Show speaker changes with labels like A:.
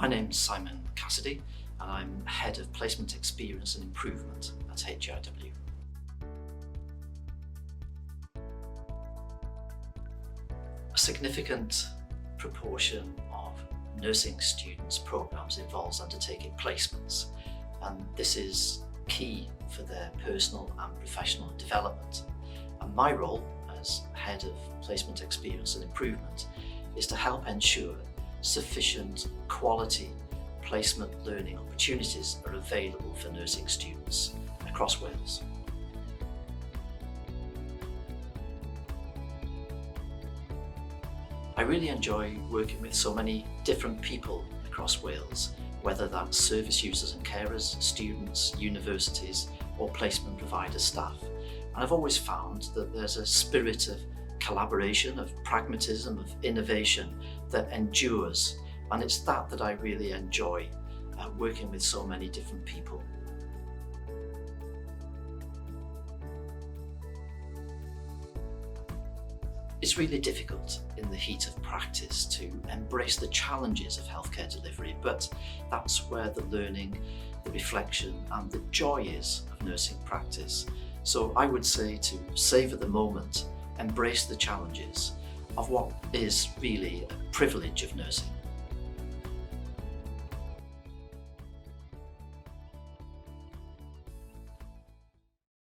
A: My name's Simon Cassidy and I'm Head of Placement Experience and Improvement at AaGIC. A significant proportion of nursing students' programmes involves undertaking placements, and this is key for their personal and professional development. And my role as Head of Placement Experience and Improvement is to help ensure sufficient quality placement learning opportunities are available for nursing students across Wales. I really enjoy working with so many different people across Wales, whether that's service users and carers, students, universities or placement provider staff. And I've always found that there's a spirit of collaboration, of pragmatism, of innovation that endures, and it's that I really enjoy, working with so many different people. It's really difficult in the heat of practice to embrace the challenges of healthcare delivery, but that's where the learning, the reflection and the joy is of nursing practice. So I would say to savour the moment, embrace the challenges of what is really a privilege of nursing.